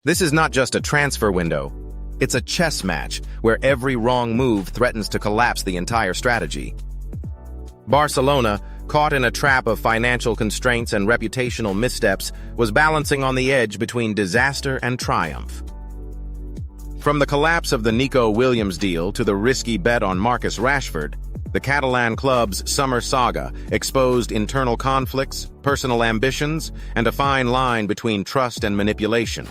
This is not just a transfer window. It's a chess match where every wrong move threatens to collapse the entire strategy. Barcelona, caught in a trap of financial constraints and reputational missteps, was balancing on the edge between disaster and triumph. From the collapse of the Nico Williams deal to the risky bet on Marcus Rashford, the Catalan club's summer saga exposed internal conflicts, personal ambitions, and a fine line between trust and manipulation.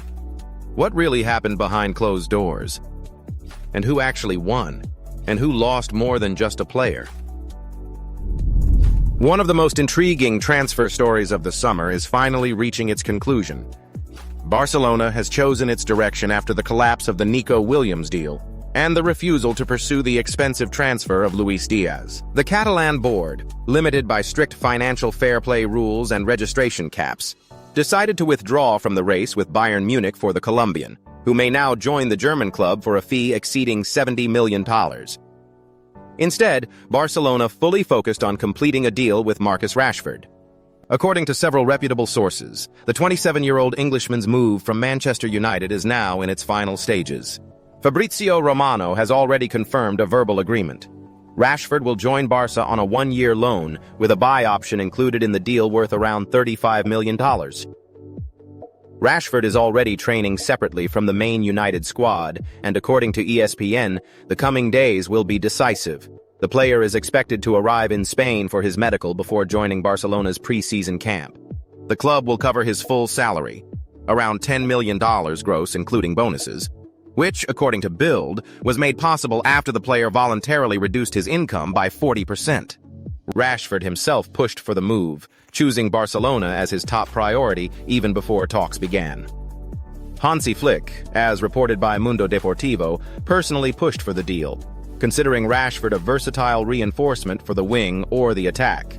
What really happened behind closed doors? And who actually won? And who lost more than just a player? One of the most intriguing transfer stories of the summer is finally reaching its conclusion. Barcelona has chosen its direction after the collapse of the Nico Williams deal and the refusal to pursue the expensive transfer of Luis Diaz. The Catalan board, limited by strict financial fair play rules and registration caps, decided to withdraw from the race with Bayern Munich for the Colombian, who may now join the German club for a fee exceeding $70 million. Instead, Barcelona fully focused on completing a deal with Marcus Rashford. According to several reputable sources, the 27-year-old Englishman's move from Manchester United is now in its final stages. Fabrizio Romano has already confirmed a verbal agreement. Rashford will join Barca on a one-year loan, with a buy option included in the deal worth around $35 million. Rashford is already training separately from the main United squad, and according to ESPN, the coming days will be decisive. The player is expected to arrive in Spain for his medical before joining Barcelona's pre-season camp. The club will cover his full salary, around $10 million gross including bonuses, which, according to Bild, was made possible after the player voluntarily reduced his income by 40%. Rashford himself pushed for the move, choosing Barcelona as his top priority even before talks began. Hansi Flick, as reported by Mundo Deportivo, personally pushed for the deal, considering Rashford a versatile reinforcement for the wing or the attack.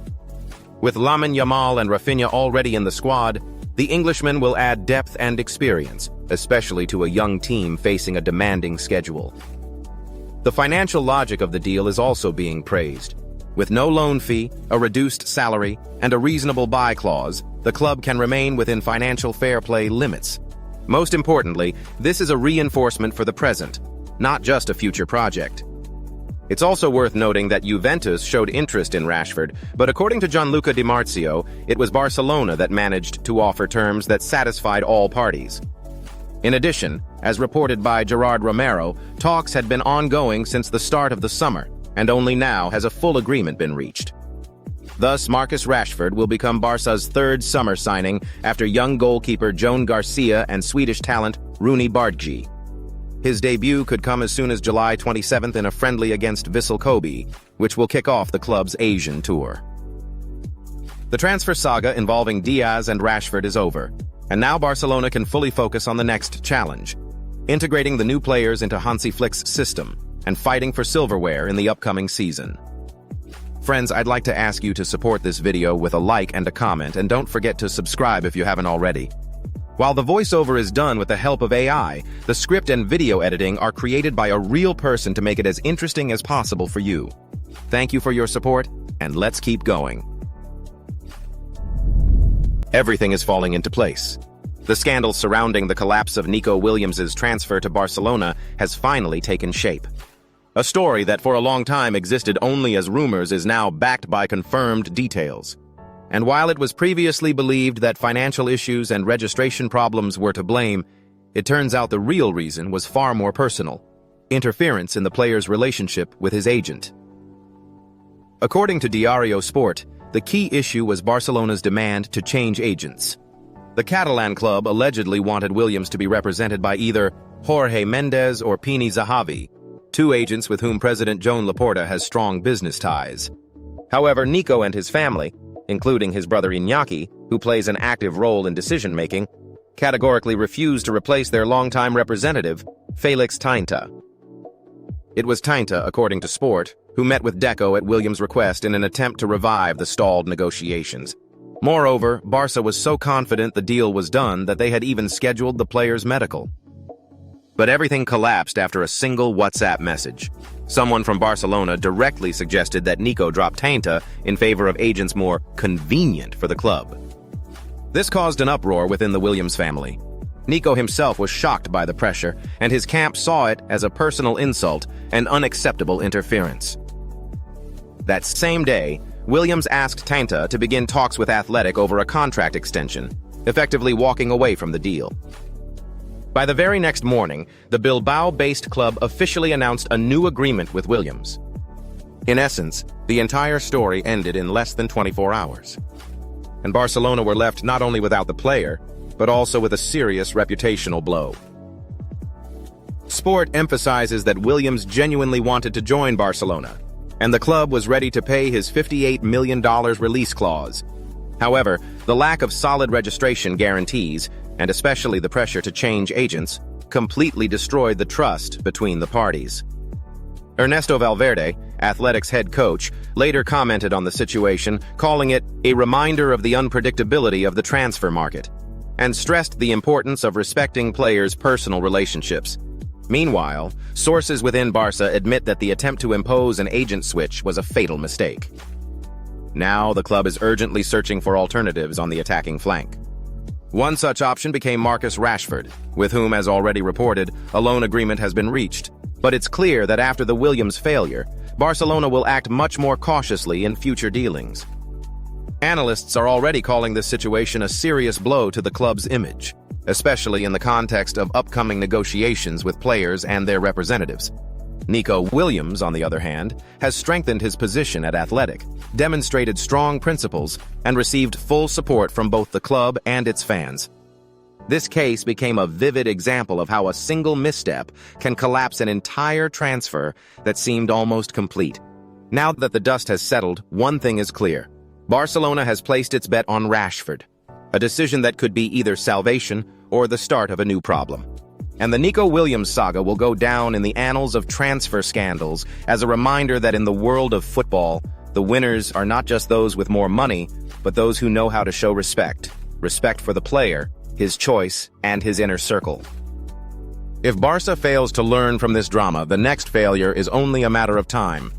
With Lamine Yamal and Raphinha already in the squad, the Englishman will add depth and experience, especially to a young team facing a demanding schedule. The financial logic of the deal is also being praised. With no loan fee, a reduced salary, and a reasonable buy clause, the club can remain within financial fair play limits. Most importantly, this is a reinforcement for the present, not just a future project. It's also worth noting that Juventus showed interest in Rashford, but according to Gianluca Di Marzio, it was Barcelona that managed to offer terms that satisfied all parties. In addition, as reported by Gerard Romero, talks had been ongoing since the start of the summer, and only now has a full agreement been reached. Thus, Marcus Rashford will become Barca's third summer signing after young goalkeeper Joan Garcia and Swedish talent Rooney Bardghji. His debut could come as soon as July 27th in a friendly against Vissel Kobe, which will kick off the club's Asian tour. The transfer saga involving Diaz and Rashford is over, and now Barcelona can fully focus on the next challenge, integrating the new players into Hansi Flick's system and fighting for silverware in the upcoming season. Friends, I'd like to ask you to support this video with a like and a comment, and don't forget to subscribe if you haven't already. While the voiceover is done with the help of AI, the script and video editing are created by a real person to make it as interesting as possible for you. Thank you for your support, and let's keep going. Everything is falling into place. The scandal surrounding the collapse of Nico Williams' transfer to Barcelona has finally taken shape. A story that for a long time existed only as rumors is now backed by confirmed details. And while it was previously believed that financial issues and registration problems were to blame, it turns out the real reason was far more personal: interference in the player's relationship with his agent. According to Diario Sport, the key issue was Barcelona's demand to change agents. The Catalan club allegedly wanted Williams to be represented by either Jorge Mendes or Pini Zahavi, two agents with whom President Joan Laporta has strong business ties. However, Nico and his family, including his brother Iñaki, who plays an active role in decision-making, categorically refused to replace their longtime representative, Felix Tainta. It was Tainta, according to Sport, who met with Deco at Williams' request in an attempt to revive the stalled negotiations. Moreover, Barca was so confident the deal was done that they had even scheduled the player's medical. But everything collapsed after a single WhatsApp message. Someone from Barcelona directly suggested that Nico drop Tainta in favor of agents more convenient for the club. This caused an uproar within the Williams family. Nico himself was shocked by the pressure, and his camp saw it as a personal insult and unacceptable interference. That same day, Williams asked Tanta to begin talks with Athletic over a contract extension, effectively walking away from the deal. By the very next morning, the Bilbao-based club officially announced a new agreement with Williams. In essence, the entire story ended in less than 24 hours. And Barcelona were left not only without the player, but also with a serious reputational blow. Sport emphasizes that Williams genuinely wanted to join Barcelona, and the club was ready to pay his $58 million release clause. However, the lack of solid registration guarantees, and especially the pressure to change agents, completely destroyed the trust between the parties. Ernesto Valverde, Athletic's head coach, later commented on the situation, calling it a reminder of the unpredictability of the transfer market, and stressed the importance of respecting players' personal relationships. Meanwhile, sources within Barca admit that the attempt to impose an agent switch was a fatal mistake. Now, the club is urgently searching for alternatives on the attacking flank. One such option became Marcus Rashford, with whom, as already reported, a loan agreement has been reached. But it's clear that after the Williams failure, Barcelona will act much more cautiously in future dealings. Analysts are already calling this situation a serious blow to the club's image, especially in the context of upcoming negotiations with players and their representatives. Nico Williams, on the other hand, has strengthened his position at Athletic, demonstrated strong principles, and received full support from both the club and its fans. This case became a vivid example of how a single misstep can collapse an entire transfer that seemed almost complete. Now that the dust has settled, one thing is clear. Barcelona has placed its bet on Rashford, a decision that could be either salvation or the start of a new problem. And the Nico Williams saga will go down in the annals of transfer scandals as a reminder that in the world of football, the winners are not just those with more money, but those who know how to show respect. Respect for the player, his choice, and his inner circle. If Barca fails to learn from this drama, the next failure is only a matter of time.